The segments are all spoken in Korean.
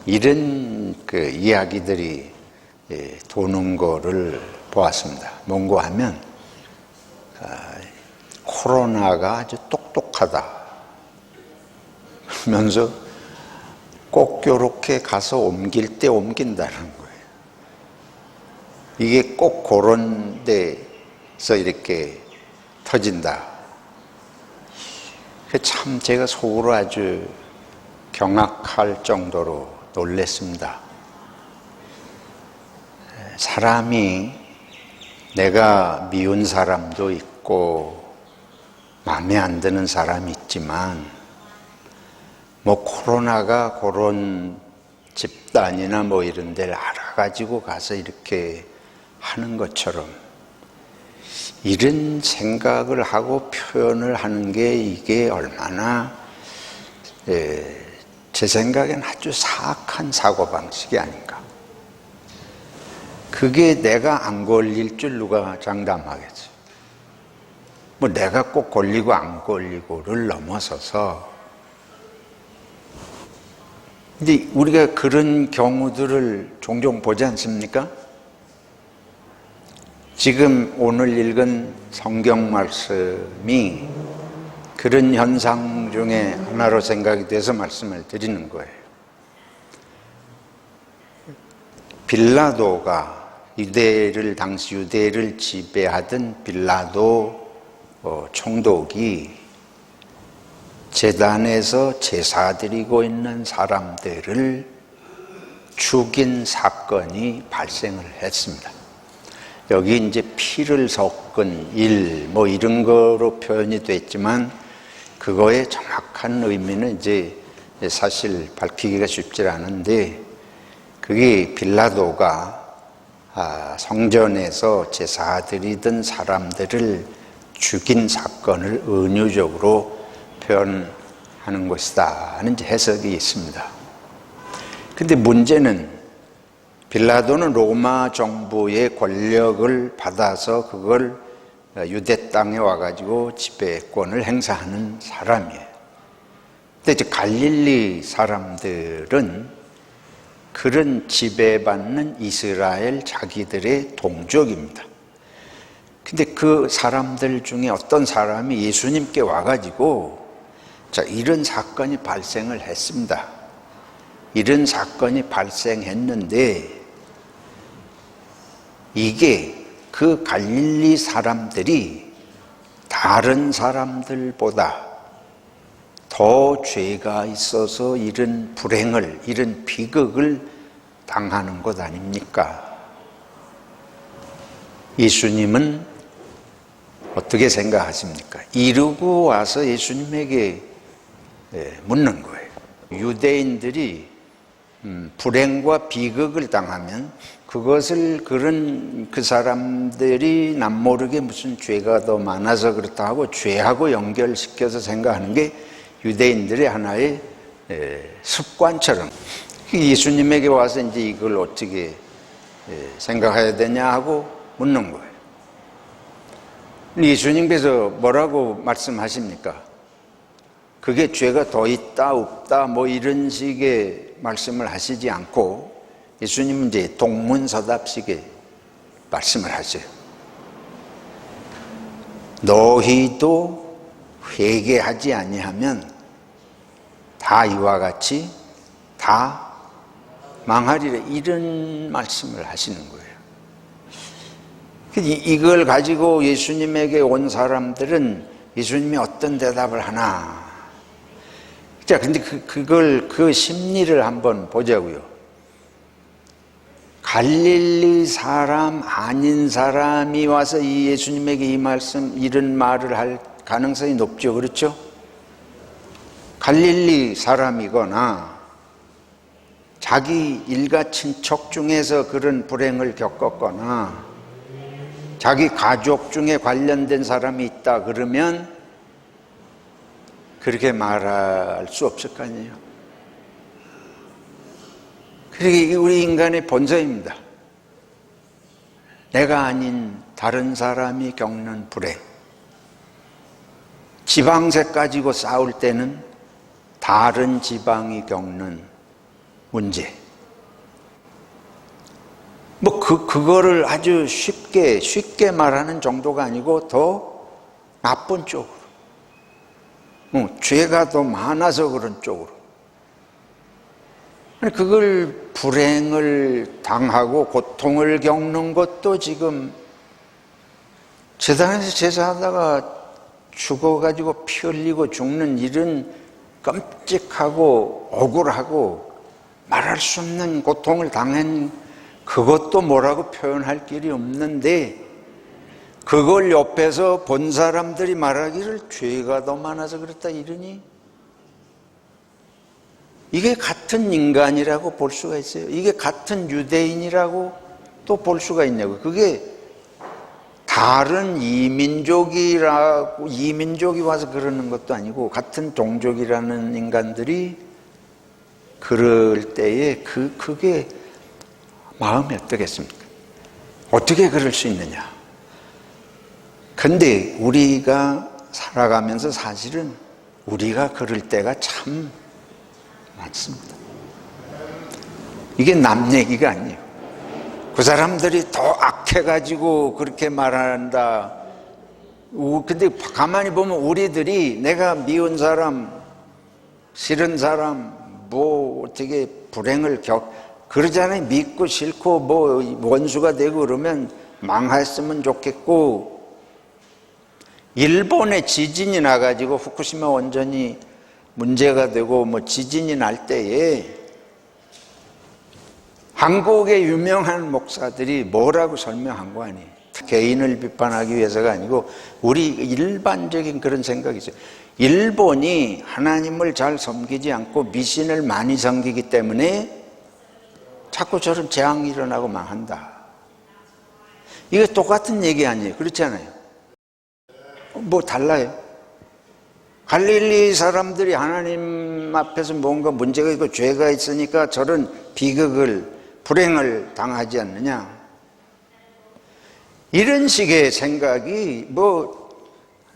이런 이야기들이 도는 거를 보았습니다. 뭔고 하면 코로나가 아주 똑똑하다 그러면서 꼭 요렇게 가서 옮길 때 옮긴다는 거예요. 이게 꼭 그런 데서 이렇게 터진다. 참 제가 속으로 아주 경악할 정도로 놀랐습니다. 사람이 내가 미운 사람도 있고 마음에 안 드는 사람이 있지만 코로나가 그런 집단이나 이런 데를 알아가지고 가서 이렇게 하는 것처럼 이런 생각을 하고 표현을 하는 게 이게 얼마나 제 생각엔 아주 사악한 사고방식이 아닌가. 그게 내가 안 걸릴 줄 누가 장담하겠어요. 내가 꼭 걸리고 안 걸리고를 넘어서서 근데 우리가 그런 경우들을 종종 보지 않습니까? 지금 오늘 읽은 성경 말씀이 그런 현상 중에 하나로 생각이 돼서 말씀을 드리는 거예요. 빌라도가 당시 유대를 지배하던 빌라도 총독이 제단에서 제사 드리고 있는 사람들을 죽인 사건이 발생을 했습니다. 여기 이제 피를 섞은 일, 이런 거로 표현이 됐지만 그거의 정확한 의미는 이제 사실 밝히기가 쉽지 않은데 그게 빌라도가 성전에서 제사 드리던 사람들을 죽인 사건을 은유적으로 표현하는 것이다 하는 해석이 있습니다. 근데 문제는 빌라도는 로마 정부의 권력을 받아서 그걸 유대 땅에 와가지고 지배권을 행사하는 사람이에요. 근데 이제 갈릴리 사람들은 그런 지배받는 이스라엘 자기들의 동족입니다. 근데 그 사람들 중에 어떤 사람이 예수님께 와가지고 이런 사건이 발생을 했습니다. 이런 사건이 발생했는데 이게 그 갈릴리 사람들이 다른 사람들보다 더 죄가 있어서 이런 불행을, 이런 비극을 당하는 것 아닙니까? 예수님은 어떻게 생각하십니까? 이러고 와서 예수님에게 묻는 거예요. 유대인들이 불행과 비극을 당하면 그것을 그 사람들이 남모르게 무슨 죄가 더 많아서 그렇다 하고 죄하고 연결시켜서 생각하는 게 유대인들의 하나의 습관처럼 예수님에게 와서 이제 이걸 어떻게 생각해야 되냐 하고 묻는 거예요. 예수님께서 뭐라고 말씀하십니까? 그게 죄가 더 있다 없다 이런 식의 말씀을 하시지 않고 예수님은 이제 동문서답식의 말씀을 하세요. 너희도 회개하지 아니하면 다 이와 같이 다 망하리라, 이런 말씀을 하시는 거예요. 이걸 가지고 예수님에게 온 사람들은 예수님이 어떤 대답을 하나. 자, 근데 그 심리를 한번 보자고요. 갈릴리 사람 아닌 사람이 와서 이 예수님에게 이런 말을 할 가능성이 높죠. 그렇죠? 갈릴리 사람이거나 자기 일가 친척 중에서 그런 불행을 겪었거나 자기 가족 중에 관련된 사람이 있다 그러면 그렇게 말할 수 없을 거 아니에요. 그게 우리 인간의 본성입니다. 내가 아닌 다른 사람이 겪는 불행. 지방색 가지고 싸울 때는 다른 지방이 겪는 문제. 뭐 그거를 아주 쉽게 말하는 정도가 아니고 더 나쁜 쪽으로, 죄가 더 많아서 그런 쪽으로. 그걸 불행을 당하고 고통을 겪는 것도 지금 재단에서 제사하다가 죽어가지고 피 흘리고 죽는 일은 끔찍하고 억울하고 말할 수 없는 고통을 당한 그것도 뭐라고 표현할 길이 없는데, 그걸 옆에서 본 사람들이 말하기를 죄가 더 많아서 그렇다 이러니, 이게 같은 인간이라고 볼 수가 있어요? 이게 같은 유대인이라고 또 볼 수가 있냐고. 그게 다른 이민족이 와서 그러는 것도 아니고, 같은 종족이라는 인간들이 그럴 때에 그게 마음이 어떻겠습니까? 어떻게 그럴 수 있느냐? 근데 우리가 살아가면서 사실은 우리가 그럴 때가 참 많습니다. 이게 남 얘기가 아니에요. 그 사람들이 더 악해가지고 그렇게 말한다. 근데 가만히 보면 우리들이 내가 미운 사람, 싫은 사람, 뭐 어떻게 불행을 그러잖아요. 믿고 싫고 뭐 원수가 되고 그러면 망했으면 좋겠고, 일본에 지진이 나가지고 후쿠시마 원전이 문제가 되고 뭐 지진이 날 때에 한국의 유명한 목사들이 뭐라고 설명한 거 아니에요? 개인을 비판하기 위해서가 아니고 우리 일반적인 그런 생각이 있어요. 일본이 하나님을 잘 섬기지 않고 미신을 많이 섬기기 때문에 자꾸 저런 재앙이 일어나고 망한다. 이게 똑같은 얘기 아니에요? 그렇지 않아요? 뭐 달라요? 갈릴리 사람들이 하나님 앞에서 뭔가 문제가 있고 죄가 있으니까 저런 비극을, 불행을 당하지 않느냐? 이런 식의 생각이 뭐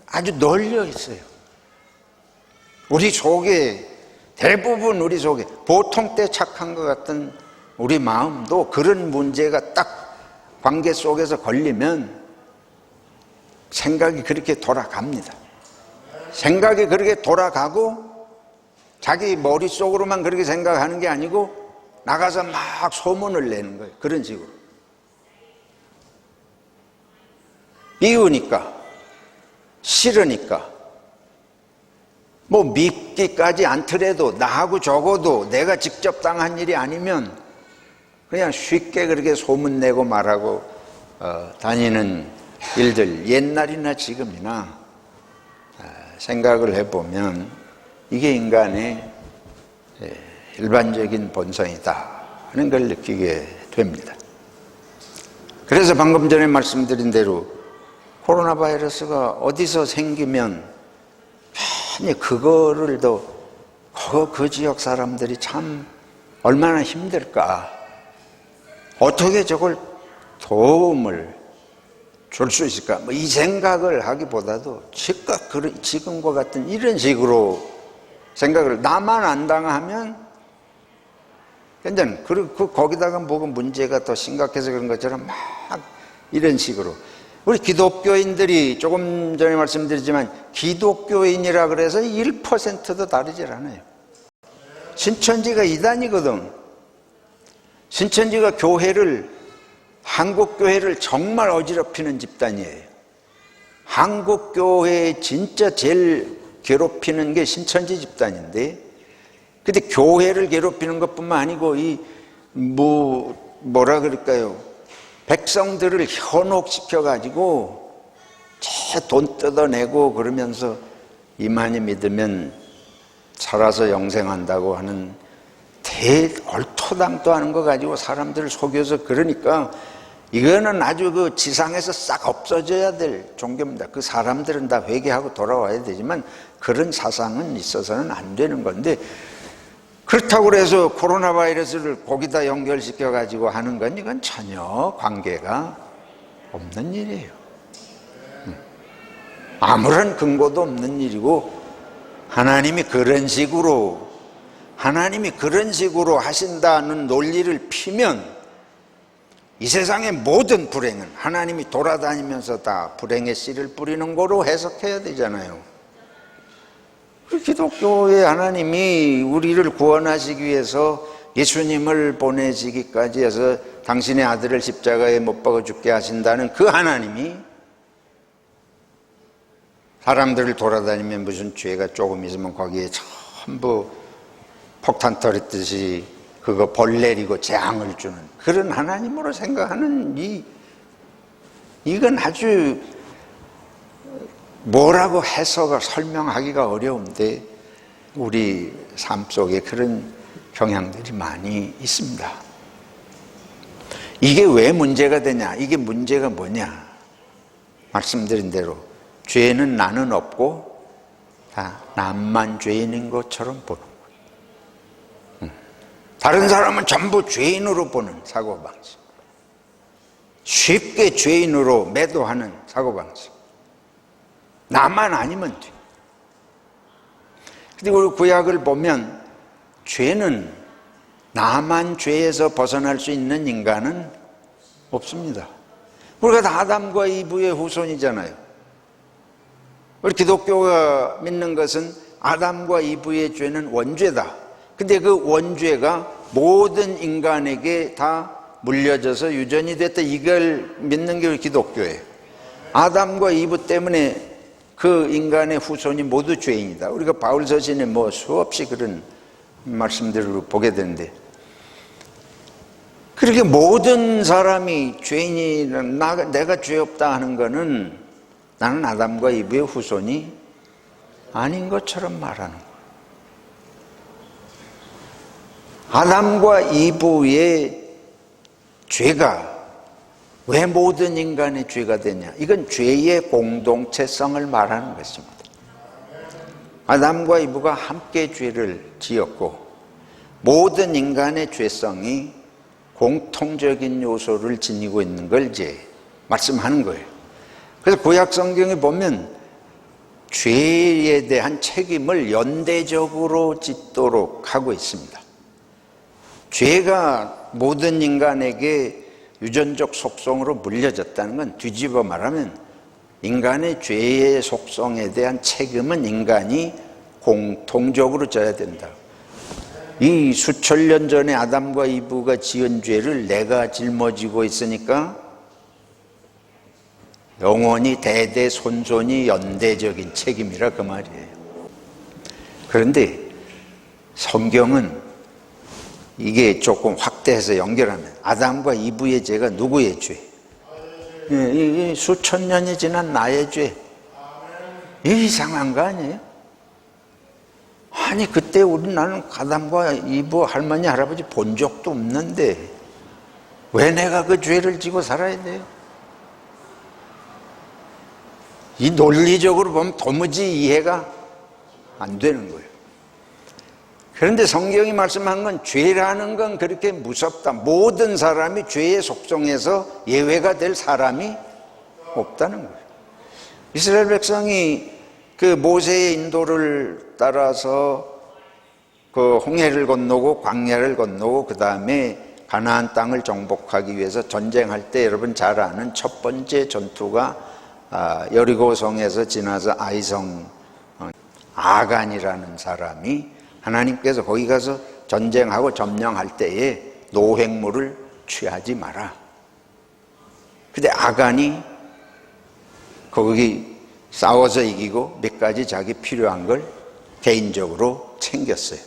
아주 널려 있어요. 우리 속에, 대부분 우리 속에 보통 때 착한 것 같은 우리 마음도 그런 문제가 딱 관계 속에서 걸리면 생각이 그렇게 돌아갑니다. 생각이 그렇게 돌아가고 자기 머릿속으로만 그렇게 생각하는 게 아니고 나가서 막 소문을 내는 거예요. 그런 식으로. 미우니까, 싫으니까, 뭐 믿기까지 않더라도 나하고 적어도 내가 직접 당한 일이 아니면 그냥 쉽게 그렇게 소문내고 말하고 다니는 일들, 옛날이나 지금이나 생각을 해보면 이게 인간의 일반적인 본성이다 하는 걸 느끼게 됩니다. 그래서 방금 전에 말씀드린 대로 코로나 바이러스가 어디서 생기면 괜히 그거를 그 지역 사람들이 참 얼마나 힘들까, 어떻게 저걸 도움을 줄 수 있을까, 뭐 이 생각을 하기보다도 지금과 같은 이런 식으로 생각을, 나만 안 당하면 괜찮아. 그리고 거기다가 뭐가 문제가 더 심각해서 그런 것처럼 막 이런 식으로. 우리 기독교인들이 조금 전에 말씀드렸지만 기독교인이라 그래서 1%도 다르질 않아요. 신천지가 이단이거든. 신천지가 한국 교회를 정말 어지럽히는 집단이에요. 한국 교회에 진짜 제일 괴롭히는 게 신천지 집단인데, 근데 교회를 괴롭히는 것뿐만 아니고 뭐라 그럴까요? 백성들을 현혹시켜가지고 돈 뜯어내고 그러면서 이만희 믿으면 살아서 영생한다고 하는 얼토당토 하는 거 가지고 사람들을 속여서, 그러니까 이거는 아주 그 지상에서 싹 없어져야 될 종교입니다. 그 사람들은 다 회개하고 돌아와야 되지만 그런 사상은 있어서는 안 되는 건데, 그렇다고 해서 코로나 바이러스를 거기다 연결시켜 가지고 하는 건 이건 전혀 관계가 없는 일이에요. 아무런 근거도 없는 일이고, 하나님이 그런 식으로 하나님이 그런 식으로 하신다는 논리를 피면 이 세상의 모든 불행은 하나님이 돌아다니면서 다 불행의 씨를 뿌리는 거로 해석해야 되잖아요. 기독교의 하나님이 우리를 구원하시기 위해서 예수님을 보내시기까지 해서 당신의 아들을 십자가에 못 박아 죽게 하신다는 그 하나님이 사람들을 돌아다니면 무슨 죄가 조금 있으면 거기에 전부 폭탄 터뜨리듯이 그거 벌 내리고 재앙을 주는 그런 하나님으로 생각하는 이건 아주 뭐라고 해석을 설명하기가 어려운데 우리 삶 속에 그런 경향들이 많이 있습니다. 이게 왜 문제가 되냐? 이게 문제가 뭐냐? 말씀드린 대로 죄는 나는 없고 다 남만 죄인인 것처럼 보는 거예요. 다른 사람은 전부 죄인으로 보는 사고방식, 쉽게 죄인으로 매도하는 사고방식, 나만 아니면 돼. 근데 우리 구약을 보면 죄는 나만 죄에서 벗어날 수 있는 인간은 없습니다. 우리가 다 아담과 이브의 후손이잖아요. 우리 기독교가 믿는 것은 아담과 이브의 죄는 원죄다. 근데 그 원죄가 모든 인간에게 다 물려져서 유전이 됐다. 이걸 믿는 게 우리 기독교예요. 아담과 이브 때문에 그 인간의 후손이 모두 죄인이다. 우리가 바울 서신에 뭐 수없이 그런 말씀들을 보게 되는데, 그렇게 모든 사람이 죄인이 내가 죄 없다 하는 거는 나는 아담과 이브의 후손이 아닌 것처럼 말하는 거예요. 아담과 이브의 죄가 왜 모든 인간의 죄가 되냐? 이건 죄의 공동체성을 말하는 것입니다. 아담과 이브가 함께 죄를 지었고 모든 인간의 죄성이 공통적인 요소를 지니고 있는 걸 이제 말씀하는 거예요. 그래서 구약 성경에 보면 죄에 대한 책임을 연대적으로 짓도록 하고 있습니다. 죄가 모든 인간에게 유전적 속성으로 물려졌다는 건 뒤집어 말하면 인간의 죄의 속성에 대한 책임은 인간이 공통적으로 져야 된다. 이 수천 년 전에 아담과 이브가 지은 죄를 내가 짊어지고 있으니까 영원히 대대손손이 연대적인 책임이라 그 말이에요. 그런데 성경은 이게 조금 확대해서 연결하면 아담과 이브의 죄가 누구의 죄? 이 수천 년이 지난 나의 죄. 이게 이상한 거 아니에요? 아니 그때 나는 아담과 이브 할머니 할아버지 본 적도 없는데 왜 내가 그 죄를 지고 살아야 돼요? 이 논리적으로 보면 도무지 이해가 안 되는 거예요. 그런데 성경이 말씀한 건 죄라는 건 그렇게 무섭다. 모든 사람이 죄의 속성에서 예외가 될 사람이 없다는 거예요. 이스라엘 백성이 그 모세의 인도를 따라서 그 홍해를 건너고 광야를 건너고 그 다음에 가나안 땅을 정복하기 위해서 전쟁할 때 여러분 잘 아는 첫 번째 전투가 여리고성에서 지나서 아이성 아간이라는 사람이 하나님께서 거기 가서 전쟁하고 점령할 때에 노획물을 취하지 마라. 근데 아간이 거기 싸워서 이기고 몇 가지 자기 필요한 걸 개인적으로 챙겼어요.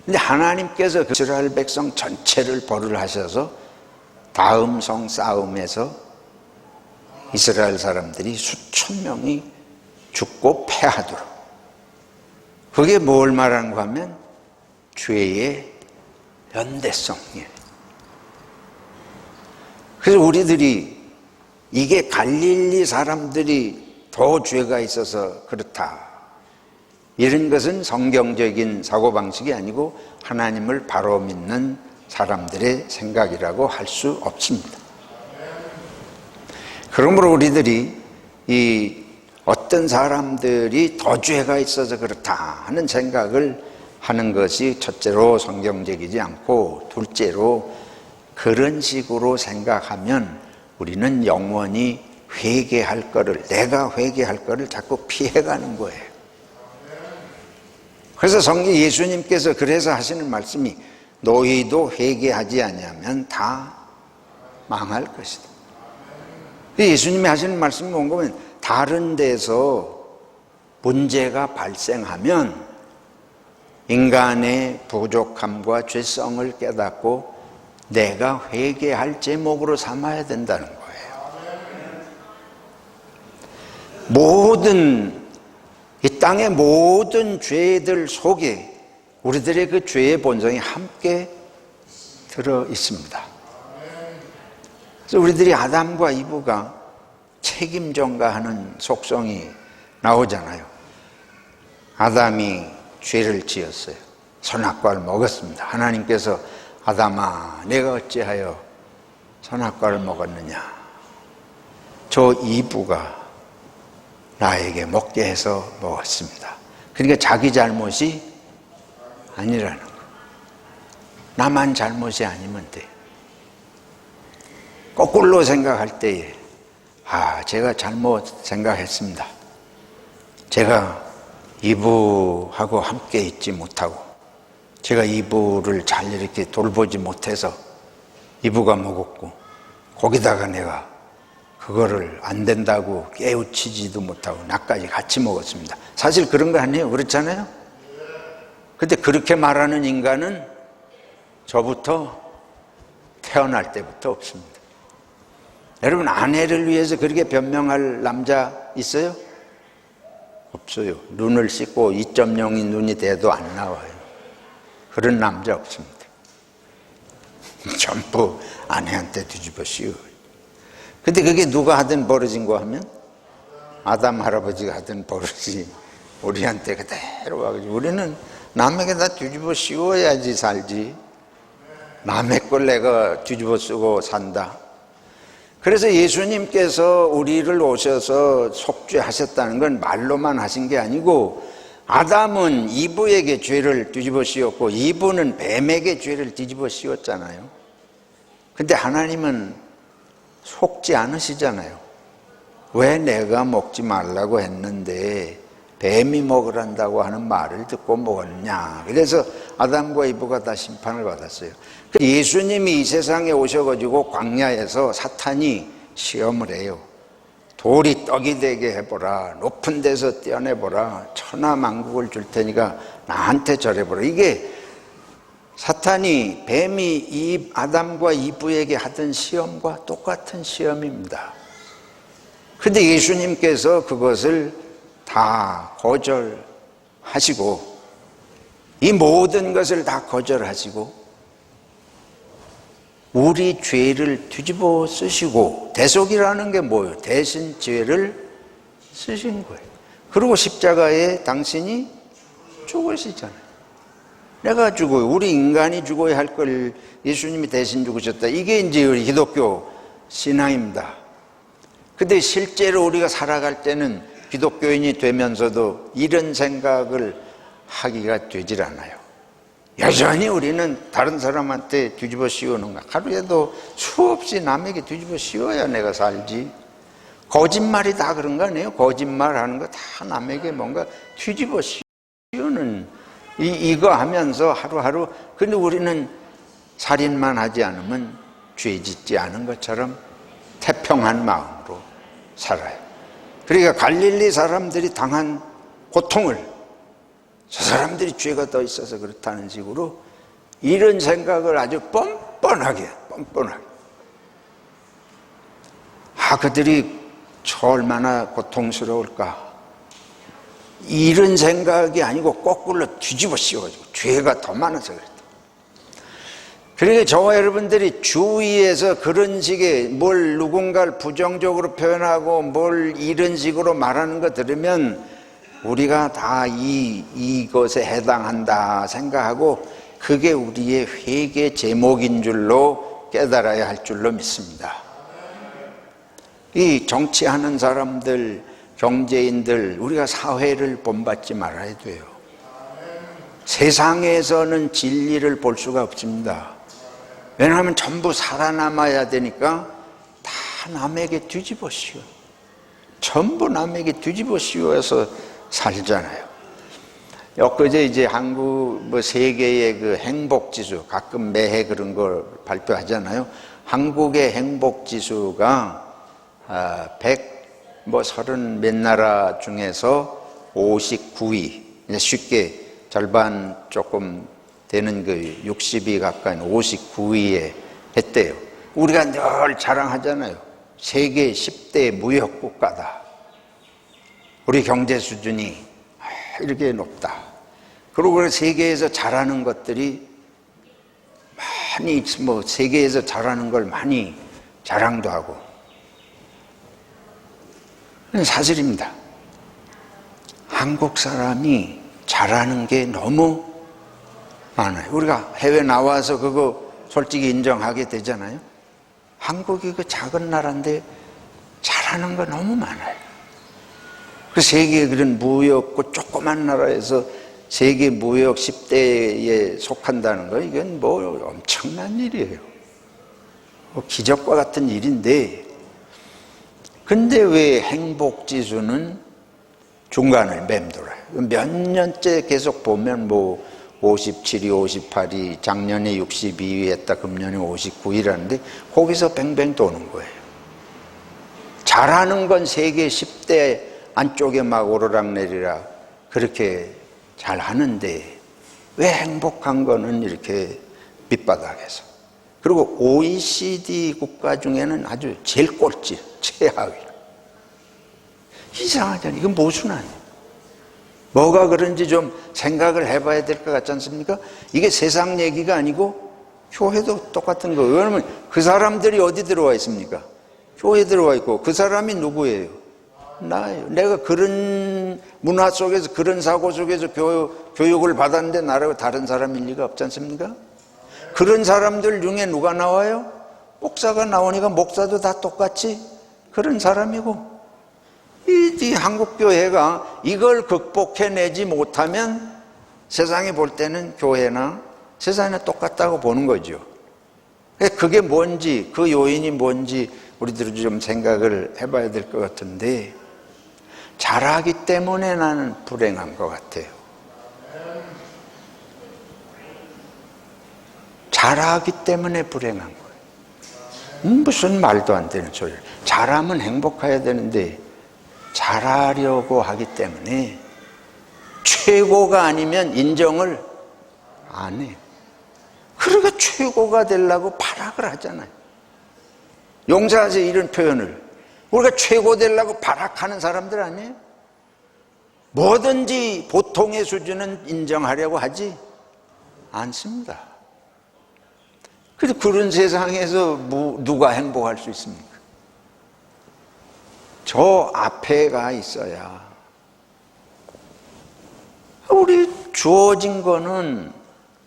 근데 하나님께서 그 이스라엘 백성 전체를 벌을 하셔서 다음 성 싸움에서 이스라엘 사람들이 수천 명이 죽고 패하도록. 그게 뭘 말하는가 하면 죄의 연대성이에요. 그래서 우리들이 이게 갈릴리 사람들이 더 죄가 있어서 그렇다, 이런 것은 성경적인 사고방식이 아니고 하나님을 바로 믿는 사람들의 생각이라고 할 수 없습니다. 그러므로 우리들이 이 어떤 사람들이 더 죄가 있어서 그렇다 하는 생각을 하는 것이 첫째로 성경적이지 않고, 둘째로 그런 식으로 생각하면 우리는 영원히 회개할 거를, 내가 회개할 거를 자꾸 피해가는 거예요. 그래서 성경 예수님께서 그래서 하시는 말씀이 너희도 회개하지 아니하면 다 망할 것이다. 예수님이 하시는 말씀이 뭔가 하면 다른 데서 문제가 발생하면 인간의 부족함과 죄성을 깨닫고 내가 회개할 제목으로 삼아야 된다는 거예요. 이 땅의 모든 죄들 속에 우리들의 그 죄의 본성이 함께 들어 있습니다. 그래서 우리들이 아담과 이브가 책임 전가하는 속성이 나오잖아요. 아담이 죄를 지었어요. 선악과를 먹었습니다. 하나님께서 아담아, 내가 어찌하여 선악과를 먹었느냐? 저 이브가 나에게 먹게 해서 먹었습니다. 그러니까 자기 잘못이 아니라는 거예요. 나만 잘못이 아니면 돼. 거꾸로 생각할 때에 제가 잘못 생각했습니다. 제가 이브하고 함께 있지 못하고 제가 이브를 잘 이렇게 돌보지 못해서 이브가 먹었고 거기다가 내가 그거를 안 된다고 깨우치지도 못하고 나까지 같이 먹었습니다. 사실 그런 거 아니에요? 그렇잖아요? 근데 그렇게 말하는 인간은 저부터 태어날 때부터 없습니다. 여러분, 아내를 위해서 그렇게 변명할 남자 있어요? 없어요. 눈을 씻고 2.0인 눈이 돼도 안 나와요. 그런 남자 없습니다. 전부 아내한테 뒤집어 씌워요. 근데 그게 누가 하든 버릇인 거 하면 아담 할아버지가 하던 버릇이 우리한테 그대로 와가지고 우리는 남에게 다 뒤집어 씌워야지 살지, 남의 걸 내가 뒤집어 쓰고 산다. 그래서 예수님께서 우리를 오셔서 속죄하셨다는 건 말로만 하신 게 아니고 아담은 이브에게 죄를 뒤집어 씌웠고 이브는 뱀에게 죄를 뒤집어 씌웠잖아요. 근데 하나님은 속지 않으시잖아요. 왜 내가 먹지 말라고 했는데 뱀이 먹으란다고 하는 말을 듣고 먹었냐. 그래서 아담과 이브가 다 심판을 받았어요. 예수님이 이 세상에 오셔가지고 광야에서 사탄이 시험을 해요. 돌이 떡이 되게 해보라, 높은 데서 떼어내보라, 천하만국을 줄 테니까 나한테 절해보라. 이게 사탄이 뱀이 아담과 이브에게 하던 시험과 똑같은 시험입니다. 그런데 예수님께서 그것을 다 거절하시고 이 모든 것을 다 거절하시고 우리 죄를 뒤집어 쓰시고, 대속이라는 게 뭐예요? 대신 죄를 쓰신 거예요. 그리고 십자가에 당신이 죽으시잖아요. 내가 죽어요. 우리 인간이 죽어야 할 걸 예수님이 대신 죽으셨다. 이게 이제 우리 기독교 신앙입니다. 근데 실제로 우리가 살아갈 때는 기독교인이 되면서도 이런 생각을 하기가 되질 않아요. 여전히 우리는 다른 사람한테 뒤집어 씌우는 거, 하루에도 수없이 남에게 뒤집어 씌워야 내가 살지. 거짓말이 다 그런 거 아니에요? 거짓말하는 거 다 남에게 뭔가 뒤집어 씌우는 이거 하면서 하루하루. 근데 우리는 살인만 하지 않으면 죄 짓지 않은 것처럼 태평한 마음으로 살아요. 그러니까 갈릴리 사람들이 당한 고통을 저 사람들이 죄가 더 있어서 그렇다는 식으로 이런 생각을 아주 뻔뻔하게 그들이 얼마나 고통스러울까, 이런 생각이 아니고 거꾸로 뒤집어 씌워가지고 죄가 더 많아서 그랬다. 그러니까 저와 여러분들이 주위에서 그런 식의 뭘 누군가를 부정적으로 표현하고 뭘 이런 식으로 말하는 거 들으면 우리가 다 이것에 해당한다 생각하고 그게 우리의 회개 제목인 줄로 깨달아야 할 줄로 믿습니다. 이 정치하는 사람들, 경제인들, 우리가 사회를 본받지 말아야 돼요. 세상에서는 진리를 볼 수가 없습니다. 왜냐하면 전부 살아남아야 되니까 다 남에게 뒤집어 씌워. 전부 남에게 뒤집어 씌워서 살잖아요. 엊그제 이제 한국 세계의 그 행복지수, 가끔 매해 그런 걸 발표하잖아요. 한국의 행복지수가 30 몇 나라 중에서 59위, 쉽게 절반 조금 되는 그 60위 가까이 59위에 했대요. 우리가 늘 자랑하잖아요. 세계 10대 무역 국가다. 우리 경제 수준이 이렇게 높다. 그리고 세계에서 잘하는 것들이 많이 세계에서 잘하는 걸 많이 자랑도 하고. 사실입니다. 한국 사람이 잘하는 게 너무 많아요. 우리가 해외 나와서 그거 솔직히 인정하게 되잖아요. 한국이 그 작은 나라인데 잘하는 거 너무 많아요. 그 세계 그런 무역, 그 조그만 나라에서 세계 무역 10대에 속한다는 거, 이건 뭐 엄청난 일이에요. 기적과 같은 일인데, 근데 왜 행복지수는 중간을 맴돌아요? 몇 년째 계속 보면 57위, 58위, 작년에 62위 했다, 금년에 59위라는데 거기서 뱅뱅 도는 거예요. 잘하는 건 세계 10대 안쪽에 막 오르락내리락 그렇게 잘 하는데 왜 행복한 거는 이렇게 밑바닥에서. 그리고 OECD 국가 중에는 아주 제일 꼴찌, 최하위. 이상하잖아요. 이건 무슨 아니에요. 뭐가 그런지 좀 생각을 해봐야 될 것 같지 않습니까? 이게 세상 얘기가 아니고 교회도 똑같은 거예요. 왜냐하면 그 사람들이 어디 들어와 있습니까? 교회에 들어와 있고 그 사람이 누구예요? 나예요. 내가 그런 문화 속에서 그런 사고 속에서 교육을 받았는데 나라고 다른 사람일 리가 없지 않습니까? 그런 사람들 중에 누가 나와요? 목사가 나오니까 목사도 다 똑같이 그런 사람이고, 이 한국교회가 이걸 극복해내지 못하면 세상에 볼 때는 교회나 세상에 똑같다고 보는 거죠. 그게 뭔지, 그 요인이 뭔지 우리들이 좀 생각을 해봐야 될 것 같은데, 잘하기 때문에 나는 불행한 것 같아요. 잘하기 때문에 불행한 거예요. 무슨 말도 안 되는 소리를. 잘하면 행복해야 되는데 잘하려고 하기 때문에 최고가 아니면 인정을 안 해요. 그러니까 최고가 되려고 발악을 하잖아요. 용서하세요, 이런 표현을. 우리가 최고 되려고 발악하는 사람들 아니에요? 뭐든지 보통의 수준은 인정하려고 하지 않습니다. 그래서 그런 세상에서 누가 행복할 수 있습니까? 저 앞에가 있어야. 우리 주어진 거는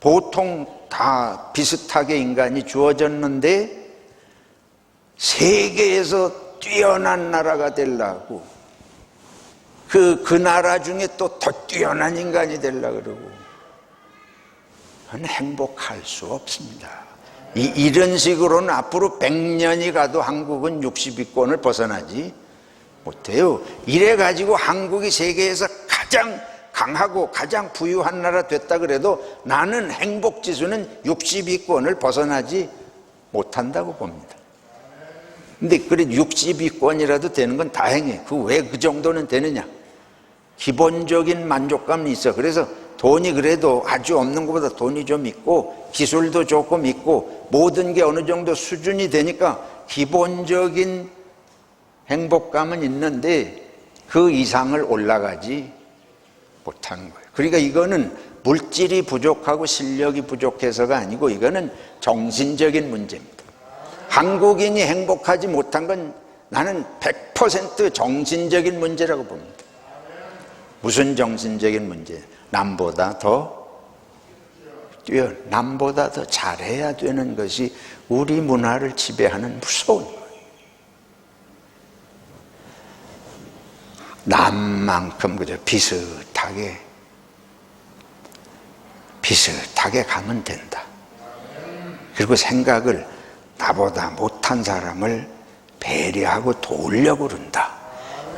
보통 다 비슷하게 인간이 주어졌는데 세계에서 뛰어난 나라가 되려고 그 나라 중에 또 더 뛰어난 인간이 되려고 그러고 그건 행복할 수 없습니다. 이런 식으로는 앞으로 100년이 가도 한국은 60위권을 벗어나지 못해요. 이래가지고 한국이 세계에서 가장 강하고 가장 부유한 나라 됐다 그래도 나는 행복지수는 60위권을 벗어나지 못한다고 봅니다. 근데 그래 60위권이라도 되는 건 다행이에요. 왜 그 정도는 되느냐? 기본적인 만족감이 있어. 그래서 돈이 그래도 아주 없는 것보다 돈이 좀 있고 기술도 조금 있고 모든 게 어느 정도 수준이 되니까 기본적인 행복감은 있는데 그 이상을 올라가지 못하는 거예요. 그러니까 이거는 물질이 부족하고 실력이 부족해서가 아니고 이거는 정신적인 문제입니다. 한국인이 행복하지 못한 건 나는 100% 정신적인 문제라고 봅니다. 무슨 정신적인 문제? 남보다 더 남보다 더 잘해야 되는 것이 우리 문화를 지배하는 무서운 거예요. 남만큼 그저 비슷하게 비슷하게 가면 된다. 그리고 생각을 나보다 못한 사람을 배려하고 도우려고 그런다.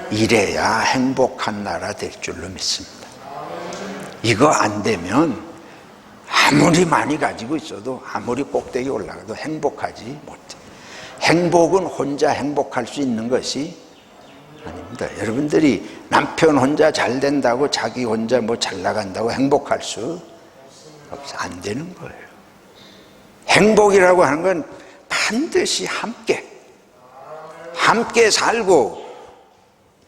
이래야 행복한 나라 될 줄로 믿습니다. 이거 안 되면 아무리 많이 가지고 있어도 아무리 꼭대기 올라가도 행복하지 못해. 행복은 혼자 행복할 수 있는 것이 아닙니다. 여러분들이 남편 혼자 잘 된다고 자기 혼자 뭐 잘 나간다고 행복할 수 없어. 안 되는 거예요. 행복이라고 하는 건 반드시 함께 살고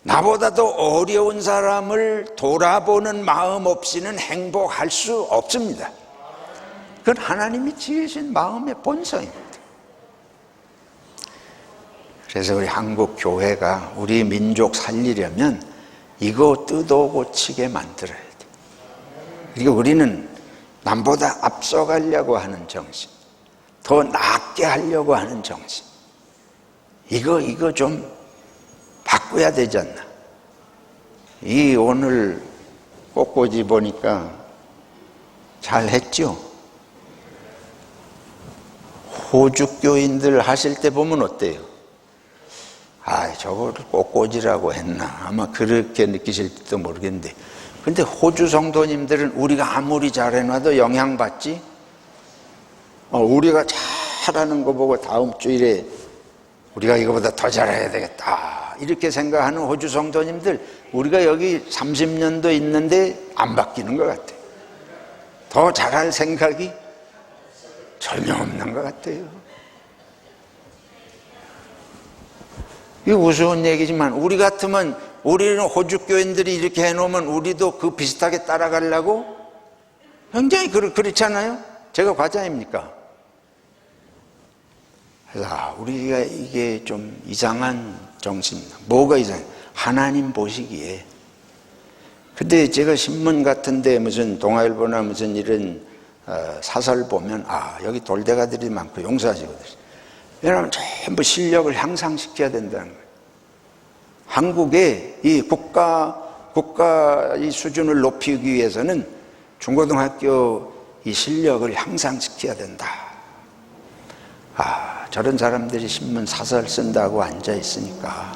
나보다도 어려운 사람을 돌아보는 마음 없이는 행복할 수 없습니다. 그건 하나님이 지으신 마음의 본성입니다. 그래서 우리 한국 교회가 우리 민족 살리려면 이거 뜯어 고치게 만들어야 돼. 그리고 우리는 남보다 앞서가려고 하는 정신, 더 낫게 하려고 하는 정신, 이거 좀 바꿔야 되지 않나. 이 오늘 꽃꽂이 보니까 잘 했죠? 호주 교인들 하실 때 보면 어때요? 아, 저걸 꽃꽂이라고 했나? 아마 그렇게 느끼실지도 모르겠는데, 근데 호주 성도님들은 우리가 아무리 잘해놔도 영향받지? 우리가 잘하는 거 보고 다음 주일에 우리가 이거보다 더 잘해야 되겠다 이렇게 생각하는 호주 성도님들, 우리가 여기 30년도 있는데 안 바뀌는 것 같아요. 더 잘할 생각이 전혀 없는 것 같아요. 이게 우스운 얘기지만 우리 같으면, 우리는 호주 교인들이 이렇게 해놓으면 우리도 그 비슷하게 따라가려고 굉장히 그렇잖아요. 제가 과장입니까? 그래서 우리가 이게 좀 이상한 정신입니다. 뭐가 이상해? 하나님 보시기에. 근데 제가 신문 같은데 무슨 동아일보나 무슨 이런 사설 보면 여기 돌대가들이 많고 용사지거든요. 왜냐하면 전부 실력을 향상시켜야 된다는 거예요. 한국의 이 국가 이 수준을 높이기 위해서는 중고등학교 이 실력을 향상시켜야 된다. 저런 사람들이 신문 사설 쓴다고 앉아 있으니까,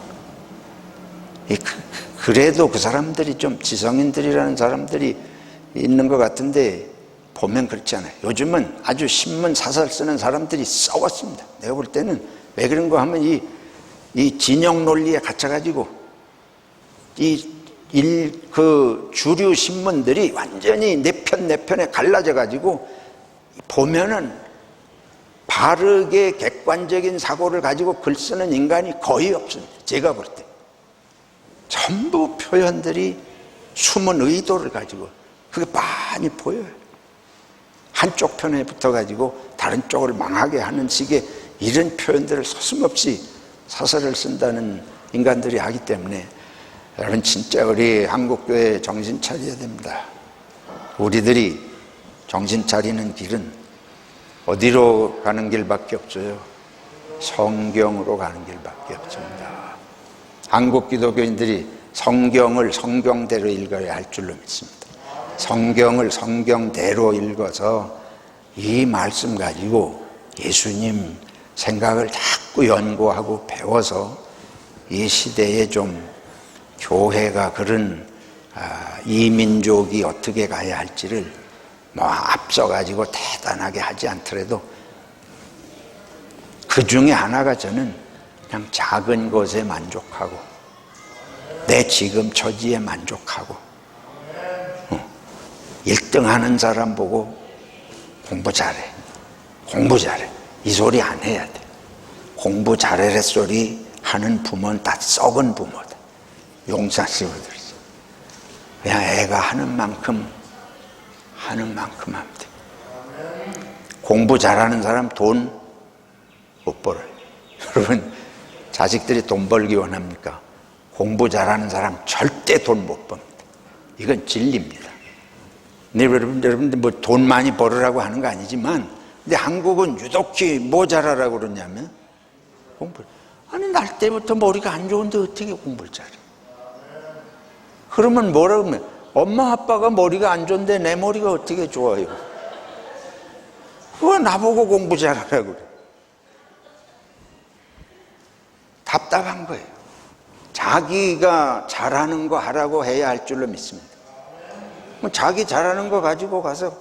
그래도 그 사람들이 좀 지성인들이라는 사람들이 있는 것 같은데 보면 그렇지 않아요. 요즘은 아주 신문 사설 쓰는 사람들이 썩었습니다. 내가 볼 때는 왜 그런 거 하면 이 진영 논리에 갇혀가지고 그 주류 신문들이 완전히 내 편에 갈라져가지고 보면은 바르게 객관적인 사고를 가지고 글 쓰는 인간이 거의 없습니다. 제가 볼 때 전부 표현들이 숨은 의도를 가지고 그게 많이 보여요. 한쪽 편에 붙어가지고 다른 쪽을 망하게 하는 식의 이런 표현들을 서슴없이 사설을 쓴다는 인간들이 하기 때문에, 여러분 진짜 우리 한국교회 정신 차려야 됩니다. 우리들이 정신 차리는 길은 어디로 가는 길밖에 없어요? 성경으로 가는 길밖에 없습니다. 한국 기독교인들이 성경을 성경대로 읽어야 할 줄로 믿습니다. 성경을 성경대로 읽어서 이 말씀 가지고 예수님 생각을 자꾸 연구하고 배워서 이 시대에 좀 교회가 그런 이 민족이 어떻게 가야 할지를 뭐 앞서가지고 대단하게 하지 않더라도 그 중에 하나가 저는 그냥 작은 것에 만족하고 내 지금 처지에 만족하고 1등 하는 사람 보고 공부 잘해 이 소리 안 해야 돼. 공부 잘해라 소리 하는 부모는 다 썩은 부모다. 용사시거든. 그냥 애가 하는 만큼 하면 돼. 공부 잘하는 사람 돈 못 벌어요. 여러분 자식들이 돈 벌기 원합니까? 공부 잘하는 사람 절대 돈 못 법니다. 이건 진리입니다. 근데 여러분들 뭐 돈 많이 벌으라고 하는 거 아니지만, 근데 한국은 유독히 뭐 잘하라고 그러냐면 공부. 아니 날 때부터 머리가 안 좋은데 어떻게 공부를 잘해? 그러면 뭐라고 하면, 엄마 아빠가 머리가 안 좋은데 내 머리가 어떻게 좋아요? 왜 나보고 공부 잘하라고 그래? 답답한 거예요. 자기가 잘하는 거 하라고 해야 할 줄로 믿습니다. 자기 잘하는 거 가지고 가서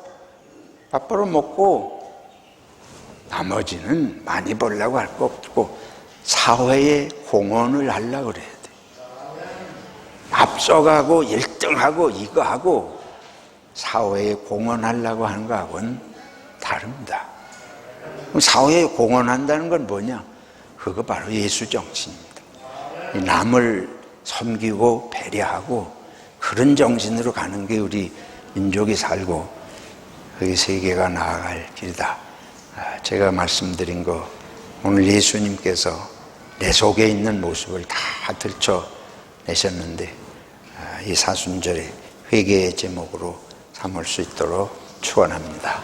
밥벌어 먹고 나머지는 많이 벌려고 할 거 없고 사회에 공헌을 하려고 그래야 돼. 앞서가고 1등하고 이거 하고 사회에 공헌하려고 하는 거하고는 다릅니다. 그럼 사회에 공헌한다는 건 뭐냐? 그거 바로 예수 정신입니다. 남을 섬기고 배려하고 그런 정신으로 가는 게 우리 민족이 살고 그게 세계가 나아갈 길이다. 제가 말씀드린 거 오늘 예수님께서 내 속에 있는 모습을 다 들춰내셨는데 이 사순절에 회개의 제목으로 삼을 수 있도록 축원합니다.